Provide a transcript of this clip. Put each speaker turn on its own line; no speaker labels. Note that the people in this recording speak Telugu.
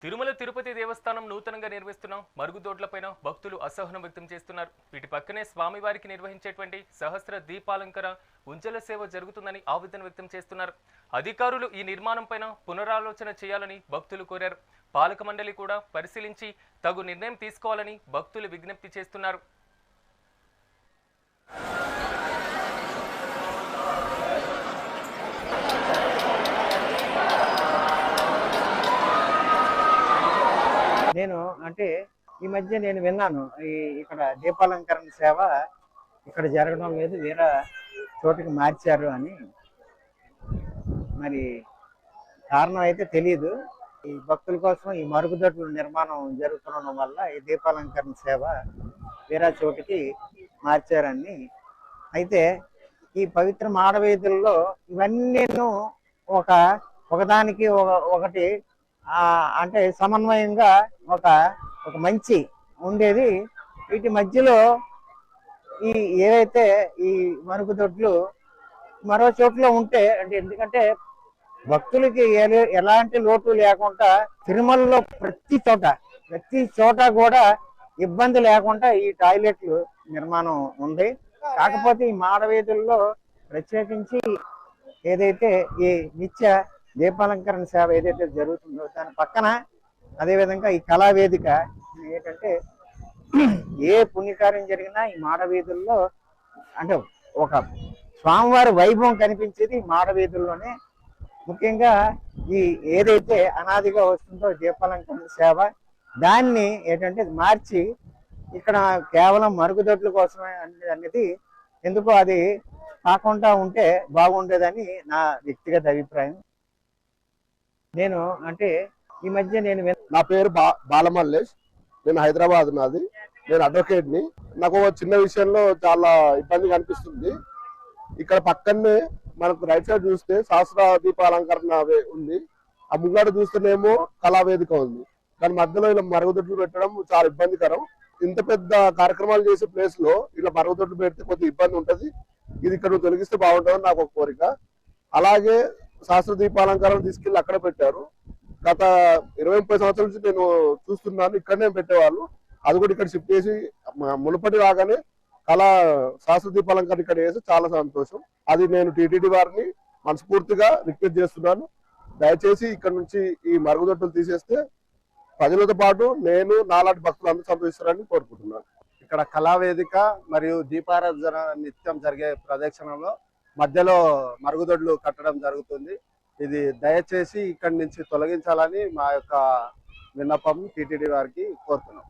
తిరుమల తిరుపతి దేవస్థానం నూతనంగా నిర్మిస్తున్న మరుగుదొడ్లపైన భక్తులు అసహనం వ్యక్తం చేస్తున్నారు. వీటి పక్కనే స్వామివారికి నిర్వహించేటువంటి సహస్ర దీపాలంకర ఉంజల సేవ జరుగుతుందని ఆవేదన వ్యక్తం చేస్తున్నారు. అధికారులు ఈ నిర్మాణంపైన పునరాలోచన చేయాలని భక్తులు కోరారు. పాలక మండలి కూడా పరిశీలించి తగు నిర్ణయం తీసుకోవాలని భక్తులు విజ్ఞప్తి చేస్తున్నారు.
నేను అంటే ఈ మధ్య నేను విన్నాను ఇక్కడ దీపాలంకరణ సేవ ఇక్కడ జరగడం లేదు, వేరే చోటుకి మార్చారు అని. మరి కారణం అయితే తెలియదు. ఈ భక్తుల కోసం ఈ మరుగుదొడ్ల నిర్మాణం జరుగుతుండడం వల్ల ఈ దీపాలంకరణ సేవ వేరే చోటుకి మార్చారని. అయితే ఈ పవిత్ర మాడవీధుల్లో ఇవన్నీ ఒకదానికి ఒకటి అంటే సమన్వయంగా ఒక మంచి ఉండేది. వీటి మధ్యలో ఈ ఏవైతే ఈ మరుగుదొడ్లు మరో చోట్ల ఉంటే అంటే, ఎందుకంటే భక్తులకి ఎలాంటి లోటు లేకుండా తిరుమలలో ప్రతి చోట కూడా ఇబ్బంది లేకుండా ఈ టాయిలెట్లు నిర్మాణం ఉంది. కాకపోతే ఈ మాడవీధుల్లో ప్రత్యేకించి ఏదైతే ఈ నిత్య దీపాలంకరణ సేవ ఏదైతే జరుగుతుందో దాని పక్కన అదేవిధంగా ఈ కళావేదిక ఏంటంటే ఏ పుణ్యకార్యం జరిగినా ఈ మాడవీధుల్లో అంటే ఒక స్వామివారి వైభవం కనిపించేది మాడవీధుల్లోనే. ముఖ్యంగా ఈ ఏదైతే అనాదిగా వస్తుందో దీపాలంకరణ సేవ దాన్ని ఏంటంటే మార్చి ఇక్కడ కేవలం మరుగుదొడ్ల కోసమే అనేది ఎందుకో అది కాకుండా ఉంటే బాగుండేదని నా వ్యక్తిగత అభిప్రాయం. నేను అంటే ఈ మధ్య
నా పేరు బాలమల్లేష్. నేను హైదరాబాద్ నాది. నేను అడ్వకేట్ని. నాకు చిన్న విషయంలో చాలా ఇబ్బంది కనిపిస్తుంది. ఇక్కడ పక్కనే మనకు రైట్ సైడ్ చూస్తే సహస్ర దీపాలంకరణ ఉంది. ఆ ముంగడ చూస్తేనేమో కళావేదిక ఉంది. దాని మధ్యలో ఇలా మరుగుదొడ్లు పెట్టడం చాలా ఇబ్బందికరం. ఇంత పెద్ద కార్యక్రమాలు చేసే ప్లేస్ లో ఇలా మరుగుదొడ్లు పెడితే కొద్దిగా ఇబ్బంది ఉంటుంది. ఇది ఇక్కడ తొలగిస్తే బాగుంటుందని నాకు ఒక కోరిక. అలాగే సహస్ర దీపాలంకరణ తీసుకెళ్లి అక్కడ పెట్టారు. గత 20-30 సంవత్సరాల నుంచి నేను చూస్తున్నాను. ఇక్కడనే పెట్టేవాళ్ళు. అది కూడా ఇక్కడ షిఫ్ట్ చేసి మునుపటి రాగానే సహస్ర దీపాలంకరణ ఇక్కడ చేసి చాలా సంతోషం. అది నేను టీటీడీ వారిని మనస్ఫూర్తిగా రిక్వెస్ట్ చేస్తున్నాను. దయచేసి ఇక్కడ నుంచి ఈ మరుగుదొడ్డులు తీసేస్తే ప్రజలతో పాటు నేను నాలాంటి భక్తులు అందరూ సంతోషిస్తారని కోరుకుంటున్నాను.
ఇక్కడ కళావేదిక మరియు దీపారాధన నిత్యం జరిగే ప్రదక్షిణలో మధ్యలో మరుగుదొడ్లు కట్టడం జరుగుతుంది. ఇది దయచేసి ఇక్కడి నుంచి తొలగించాలని మా యొక్క విన్నపం టీటీడీ వారికి కోరుతున్నాం.